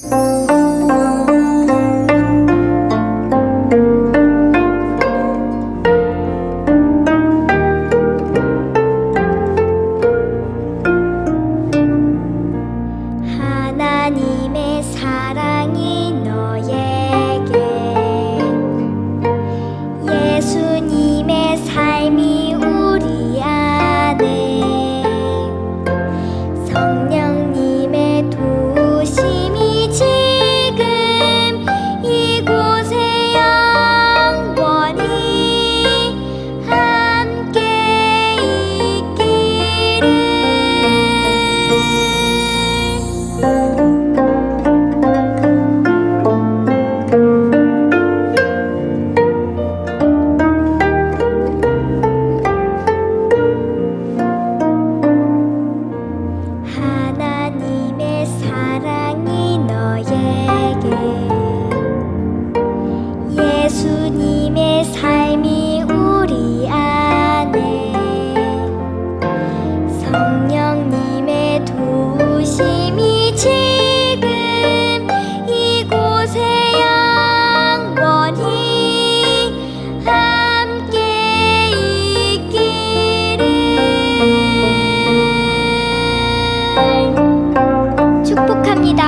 하나님의 사랑이 너에게, 예수님의 삶이 우리 안에, 성령님의 도우심이 지금 이곳에 영원히 함께 있기를. 하나님의 사랑이 너에게, 예수님의 삶이 우리 안에, 성령님의 도우심이 지금 이곳에 영원히 함께 있기를. 축복합니다.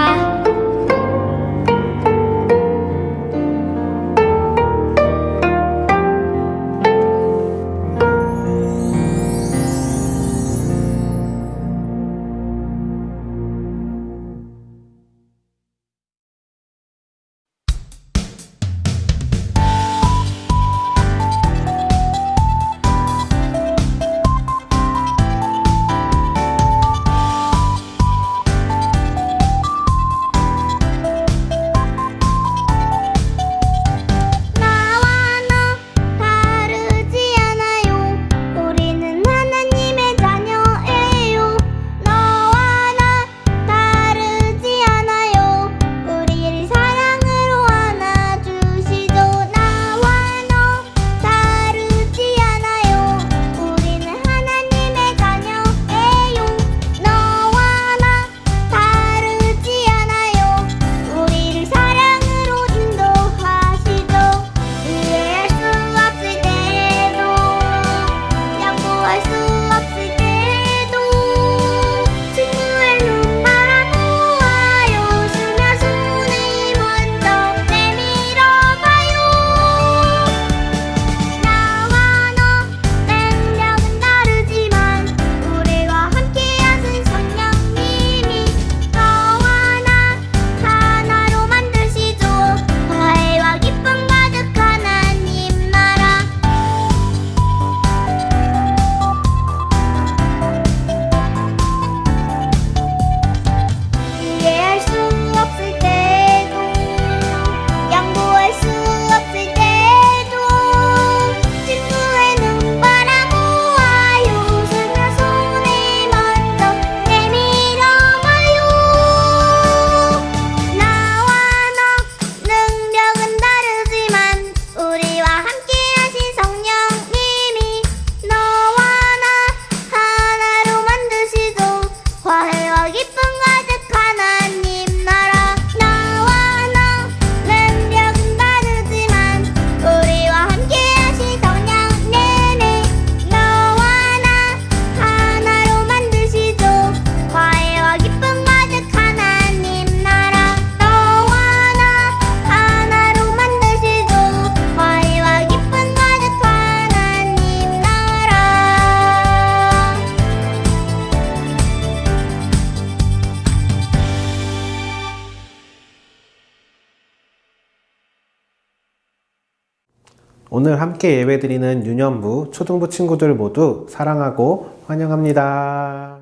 오늘 함께 예배드리는 유년부, 초등부 친구들 모두 사랑하고 환영합니다.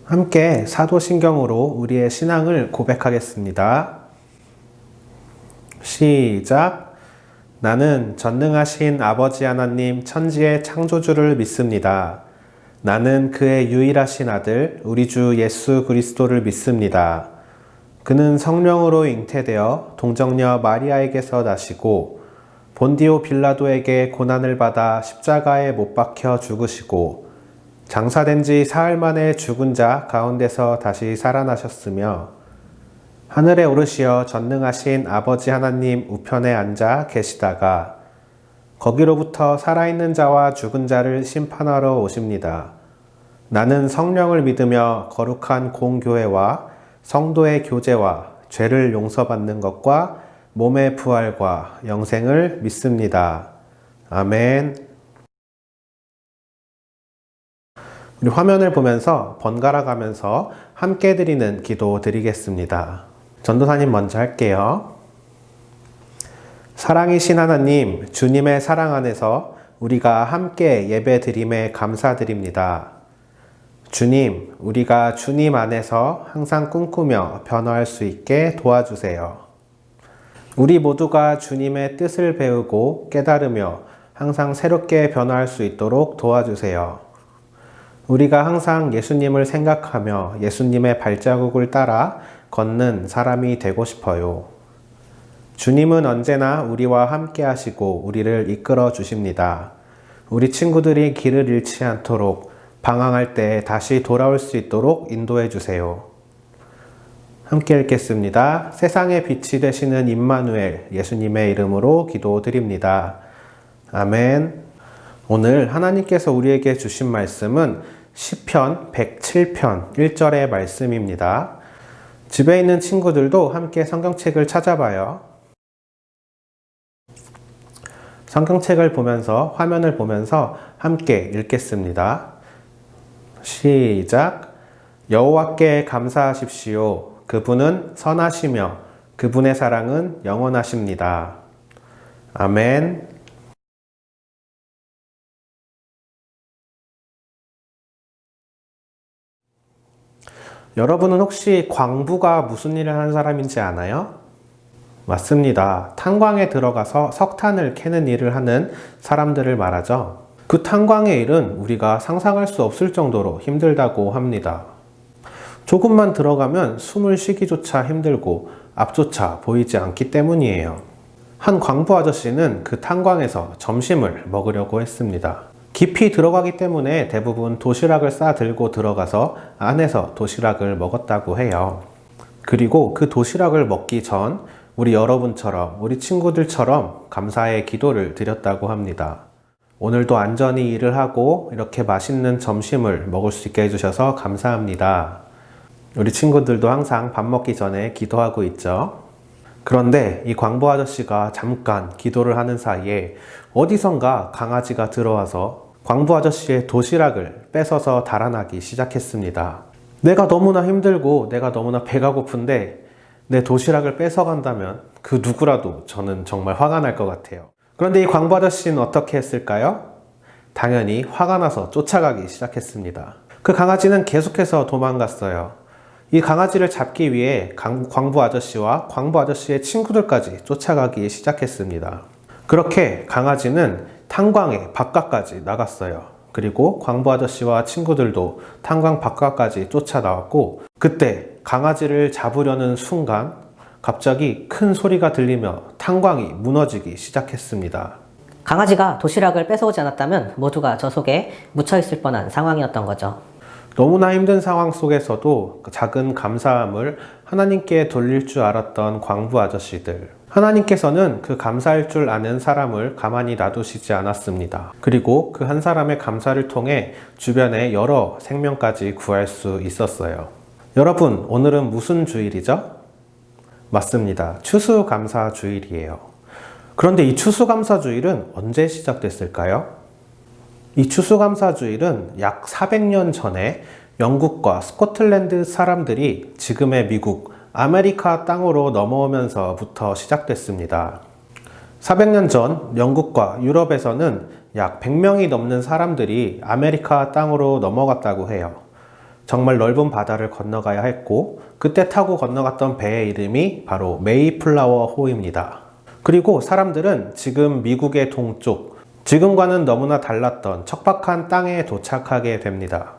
함께 사도신경으로 우리의 신앙을 고백하겠습니다. 시작. 나는 전능하신 아버지 하나님 천지의 창조주를 믿습니다. 나는 그의 유일하신 아들 우리 주 예수 그리스도를 믿습니다. 그는 성령으로 잉태되어 동정녀 마리아에게서 나시고 본디오 빌라도에게 고난을 받아 십자가에 못 박혀 죽으시고 장사된 지 사흘 만에 죽은 자 가운데서 다시 살아나셨으며 하늘에 오르시어 전능하신 아버지 하나님 우편에 앉아 계시다가 거기로부터 살아있는 자와 죽은 자를 심판하러 오십니다. 나는 성령을 믿으며 거룩한 공교회와 성도의 교제와 죄를 용서받는 것과 몸의 부활과 영생을 믿습니다. 아멘. 우리 화면을 보면서 번갈아 가면서 함께 드리는 기도 드리겠습니다. 전도사님 먼저 할게요. 사랑이신 하나님, 주님의 사랑 안에서 우리가 함께 예배 드림에 감사드립니다. 주님, 우리가 주님 안에서 항상 꿈꾸며 변화할 수 있게 도와주세요. 우리 모두가 주님의 뜻을 배우고 깨달으며 항상 새롭게 변화할 수 있도록 도와주세요. 우리가 항상 예수님을 생각하며 예수님의 발자국을 따라 걷는 사람이 되고 싶어요. 주님은 언제나 우리와 함께 하시고 우리를 이끌어 주십니다. 우리 친구들이 길을 잃지 않도록 방황할 때 다시 돌아올 수 있도록 인도해 주세요. 함께 읽겠습니다. 세상의 빛이 되시는 임마누엘 예수님의 이름으로 기도드립니다. 아멘. 오늘 하나님께서 우리에게 주신 말씀은 시편 107편 1절의 말씀입니다. 집에 있는 친구들도 함께 성경책을 찾아봐요. 성경책을 보면서 화면을 보면서 함께 읽겠습니다. 시작. 여호와께 감사하십시오. 그분은 선하시며 그분의 사랑은 영원하십니다. 아멘. 여러분은 혹시 광부가 무슨 일을 하는 사람인지 아나요? 맞습니다. 탄광에 들어가서 석탄을 캐는 일을 하는 사람들을 말하죠. 그 탄광의 일은 우리가 상상할 수 없을 정도로 힘들다고 합니다. 조금만 들어가면 숨을 쉬기조차 힘들고 앞조차 보이지 않기 때문이에요. 한 광부 아저씨는 그 탄광에서 점심을 먹으려고 했습니다. 깊이 들어가기 때문에 대부분 도시락을 싸 들고 들어가서 안에서 도시락을 먹었다고 해요. 그리고 그 도시락을 먹기 전 우리 여러분처럼 우리 친구들처럼 감사의 기도를 드렸다고 합니다. 오늘도 안전히 일을 하고 이렇게 맛있는 점심을 먹을 수 있게 해주셔서 감사합니다. 우리 친구들도 항상 밥 먹기 전에 기도하고 있죠. 그런데 이 광부 아저씨가 잠깐 기도를 하는 사이에 어디선가 강아지가 들어와서 광부 아저씨의 도시락을 뺏어서 달아나기 시작했습니다. 내가 너무나 힘들고 내가 너무나 배가 고픈데 내 도시락을 뺏어간다면 그 누구라도 저는 정말 화가 날 것 같아요. 그런데 이 광부 아저씨는 어떻게 했을까요? 당연히 화가 나서 쫓아가기 시작했습니다. 그 강아지는 계속해서 도망갔어요. 이 강아지를 잡기 위해 광부 아저씨와 광부 아저씨의 친구들까지 쫓아가기 시작했습니다. 그렇게 강아지는 탄광의 바깥까지 나갔어요. 그리고 광부 아저씨와 친구들도 탄광 바깥까지 쫓아나왔고, 그때 강아지를 잡으려는 순간 갑자기 큰 소리가 들리며 탄광이 무너지기 시작했습니다. 강아지가 도시락을 뺏어오지 않았다면 모두가 저 속에 묻혀있을 뻔한 상황이었던 거죠. 너무나 힘든 상황 속에서도 작은 감사함을 하나님께 돌릴 줄 알았던 광부 아저씨들. 하나님께서는 그 감사할 줄 아는 사람을 가만히 놔두시지 않았습니다. 그리고 그 한 사람의 감사를 통해 주변의 여러 생명까지 구할 수 있었어요. 여러분, 오늘은 무슨 주일이죠? 맞습니다. 추수감사 주일이에요. 그런데 이 추수감사 주일은 언제 시작됐을까요? 이 추수감사 주일은 약 400년 전에 영국과 스코틀랜드 사람들이 지금의 미국, 아메리카 땅으로 넘어오면서부터 시작됐습니다. 400년 전 영국과 유럽에서는 약 100명이 넘는 사람들이 아메리카 땅으로 넘어갔다고 해요. 정말 넓은 바다를 건너가야 했고, 그때 타고 건너갔던 배의 이름이 바로 메이플라워 호입니다. 그리고 사람들은 지금 미국의 동쪽, 지금과는 너무나 달랐던 척박한 땅에 도착하게 됩니다.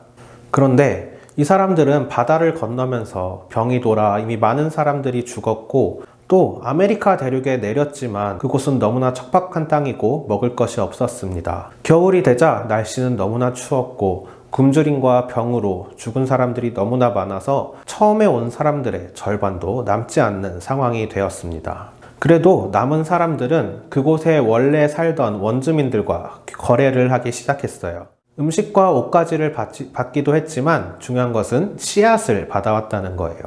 그런데 이 사람들은 바다를 건너면서 병이 돌아 이미 많은 사람들이 죽었고, 또 아메리카 대륙에 내렸지만 그곳은 너무나 척박한 땅이고 먹을 것이 없었습니다. 겨울이 되자 날씨는 너무나 추웠고 굶주림과 병으로 죽은 사람들이 너무나 많아서 처음에 온 사람들의 절반도 남지 않는 상황이 되었습니다. 그래도 남은 사람들은 그곳에 원래 살던 원주민들과 거래를 하기 시작했어요. 음식과 옷가지를 받기도 했지만 중요한 것은 씨앗을 받아왔다는 거예요.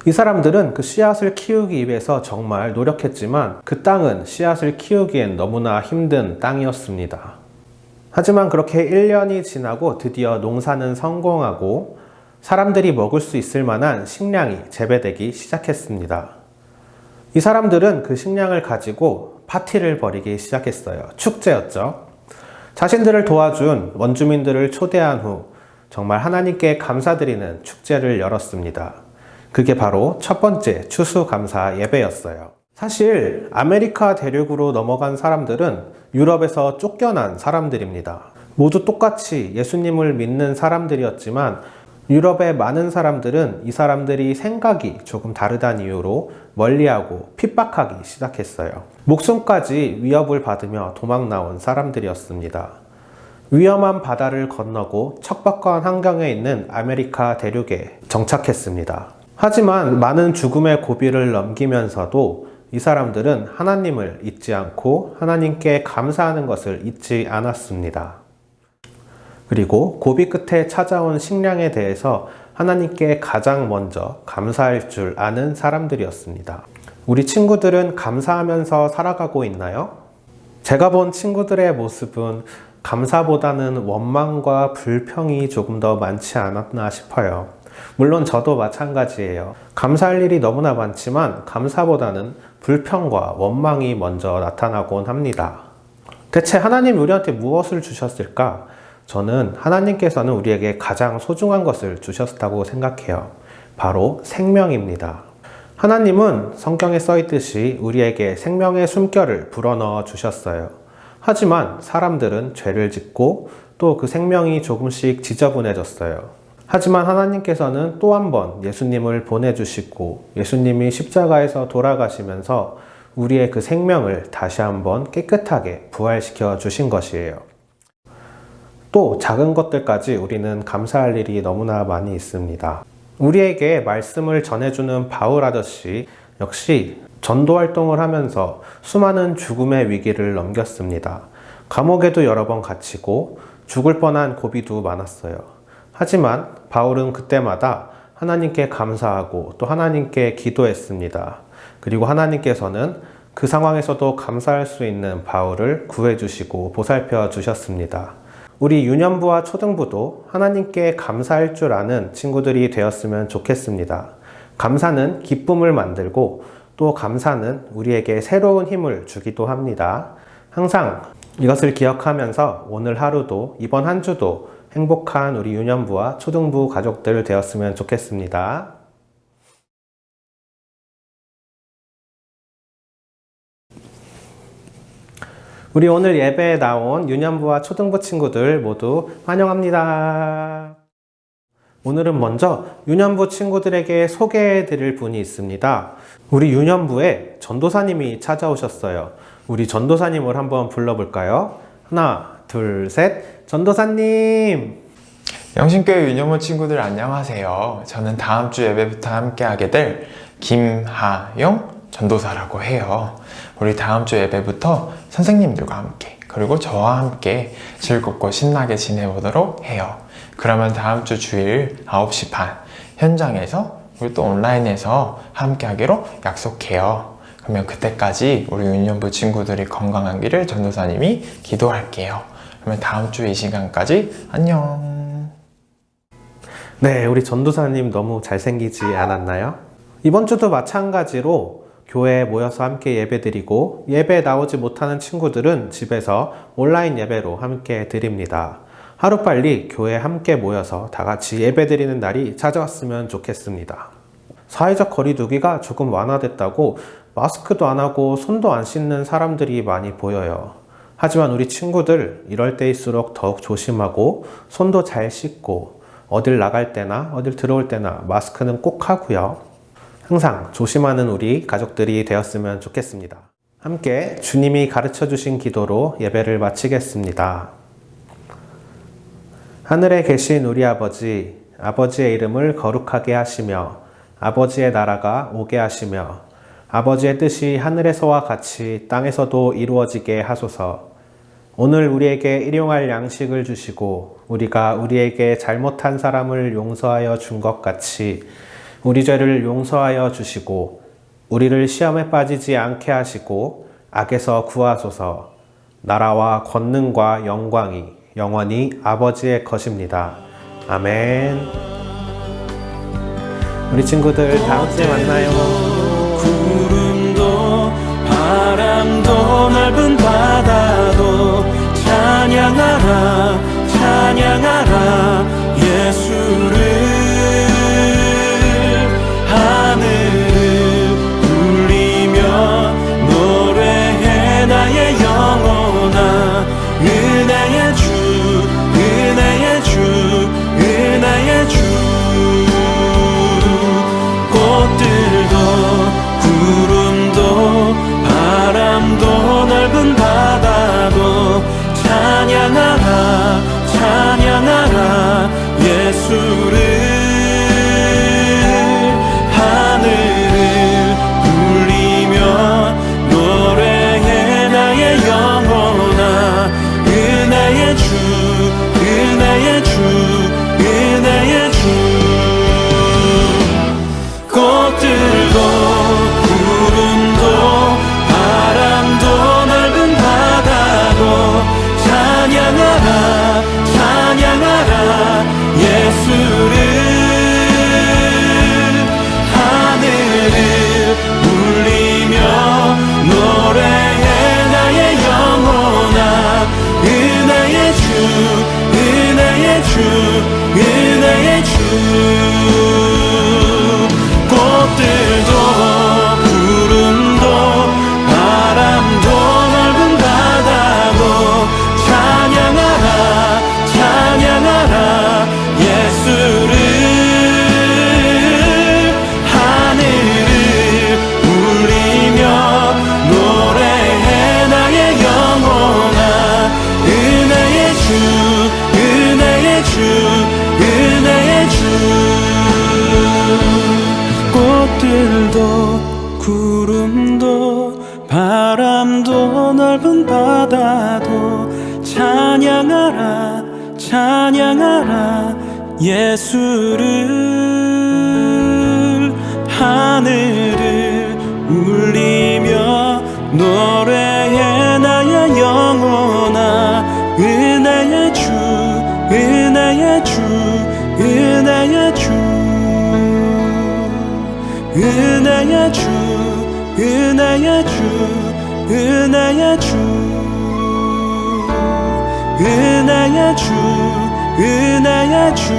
이 사람들은 그 씨앗을 키우기 위해서 정말 노력했지만 그 땅은 씨앗을 키우기엔 너무나 힘든 땅이었습니다. 하지만 그렇게 1년이 지나고 드디어 농사는 성공하고 사람들이 먹을 수 있을 만한 식량이 재배되기 시작했습니다. 이 사람들은 그 식량을 가지고 파티를 벌이기 시작했어요. 축제였죠. 자신들을 도와준 원주민들을 초대한 후 정말 하나님께 감사드리는 축제를 열었습니다. 그게 바로 첫 번째 추수감사 예배였어요. 사실 아메리카 대륙으로 넘어간 사람들은 유럽에서 쫓겨난 사람들입니다. 모두 똑같이 예수님을 믿는 사람들이었지만 유럽의 많은 사람들은 이 사람들이 생각이 조금 다르다는 이유로 멀리하고 핍박하기 시작했어요. 목숨까지 위협을 받으며 도망 나온 사람들이었습니다. 위험한 바다를 건너고 척박한 환경에 있는 아메리카 대륙에 정착했습니다. 하지만 많은 죽음의 고비를 넘기면서도 이 사람들은 하나님을 잊지 않고 하나님께 감사하는 것을 잊지 않았습니다. 그리고 고비 끝에 찾아온 식량에 대해서 하나님께 가장 먼저 감사할 줄 아는 사람들이었습니다. 우리 친구들은 감사하면서 살아가고 있나요? 제가 본 친구들의 모습은 감사보다는 원망과 불평이 조금 더 많지 않았나 싶어요. 물론 저도 마찬가지예요. 감사할 일이 너무나 많지만 감사보다는 불평과 원망이 먼저 나타나곤 합니다. 대체 하나님 우리한테 무엇을 주셨을까? 저는 하나님께서는 우리에게 가장 소중한 것을 주셨다고 생각해요. 바로 생명입니다. 하나님은 성경에 써 있듯이 우리에게 생명의 숨결을 불어넣어 주셨어요. 하지만 사람들은 죄를 짓고 또 그 생명이 조금씩 지저분해졌어요. 하지만 하나님께서는 또 한 번 예수님을 보내주시고 예수님이 십자가에서 돌아가시면서 우리의 그 생명을 다시 한번 깨끗하게 부활시켜 주신 것이에요. 또 작은 것들까지 우리는 감사할 일이 너무나 많이 있습니다. 우리에게 말씀을 전해주는 바울 아저씨 역시 전도 활동을 하면서 수많은 죽음의 위기를 넘겼습니다. 감옥에도 여러 번 갇히고 죽을 뻔한 고비도 많았어요. 하지만 바울은 그때마다 하나님께 감사하고 또 하나님께 기도했습니다. 그리고 하나님께서는 그 상황에서도 감사할 수 있는 바울을 구해주시고 보살펴 주셨습니다. 우리 유년부와 초등부도 하나님께 감사할 줄 아는 친구들이 되었으면 좋겠습니다. 감사는 기쁨을 만들고 또 감사는 우리에게 새로운 힘을 주기도 합니다. 항상 이것을 기억하면서 오늘 하루도 이번 한 주도 행복한 우리 유년부와 초등부 가족들 되었으면 좋겠습니다. 우리 오늘 예배에 나온 유년부와 초등부 친구들 모두 환영합니다. 오늘은 먼저 유년부 친구들에게 소개해 드릴 분이 있습니다. 우리 유년부에 전도사님이 찾아오셨어요. 우리 전도사님을 한번 불러볼까요? 하나, 둘, 셋. 전도사님! 영신교회 유년부 친구들 안녕하세요. 저는 다음 주 예배부터 함께하게 될 김하용 전도사라고 해요. 우리 다음 주 예배부터 선생님들과 함께 그리고 저와 함께 즐겁고 신나게 지내보도록 해요. 그러면 다음 주 주일 9시 반 현장에서 우리 또 온라인에서 함께 하기로 약속해요. 그러면 그때까지 우리 유년부 친구들이 건강하기를 전도사님이 기도할게요. 그러면 다음 주 이 시간까지 안녕. 네, 우리 전도사님 너무 잘생기지 않았나요? 이번 주도 마찬가지로 교회에 모여서 함께 예배드리고 예배에 나오지 못하는 친구들은 집에서 온라인 예배로 함께 드립니다. 하루빨리 교회에 함께 모여서 다 같이 예배드리는 날이 찾아왔으면 좋겠습니다. 사회적 거리두기가 조금 완화됐다고 마스크도 안 하고 손도 안 씻는 사람들이 많이 보여요. 하지만 우리 친구들 이럴 때일수록 더욱 조심하고 손도 잘 씻고 어딜 나갈 때나 어딜 들어올 때나 마스크는 꼭 하고요. 항상 조심하는 우리 가족들이 되었으면 좋겠습니다. 함께 주님이 가르쳐 주신 기도로 예배를 마치겠습니다. 하늘에 계신 우리 아버지, 아버지의 이름을 거룩하게 하시며 아버지의 나라가 오게 하시며 아버지의 뜻이 하늘에서와 같이 땅에서도 이루어지게 하소서. 오늘 우리에게 일용할 양식을 주시고 우리가 우리에게 잘못한 사람을 용서하여 준 것 같이 우리 죄를 용서하여 주시고 우리를 시험에 빠지지 않게 하시고 악에서 구하소서. 나라와 권능과 영광이 영원히 아버지의 것입니다. 아멘. 우리 친구들 다음 주에 만나요. 구름도 바람도 넓은 바다도 찬양하라 찬양하라 예수를 하늘을 울리며 노래해 나의 영혼아 은혜의 주 은혜의 주 은혜의 주 꽃들도 구름도 바람도 넓은 바다도 찬양하라 찬양하라 예수를 하늘을 울리며 노래해 나의 영혼아 은혜의 주 은혜의 주 은혜의 주 꽃들도 구름도 바람도 넓은 바다도 찬양하라 찬양하라 예수를 하늘을 울리며 노래해 나의 영혼아 은혜의 주 은혜의 주 은혜의 주 꽃들도 구름도 바람도 넓은 바다도 찬양하라 찬양하라 예수를 하늘을 울리며 노래해 나의 영혼아 은혜의 주 은혜의 주 은혜의 주 꽃들도 구름도 바람도 넓은 바다도 찬양하라 찬양하라 예수를 하늘을 울리며 노래해 나의 영혼아 은혜의 주 은혜의 주 은혜의 주 은혜의 주 은혜의 주 은혜의 주 은혜의 주 은혜의 주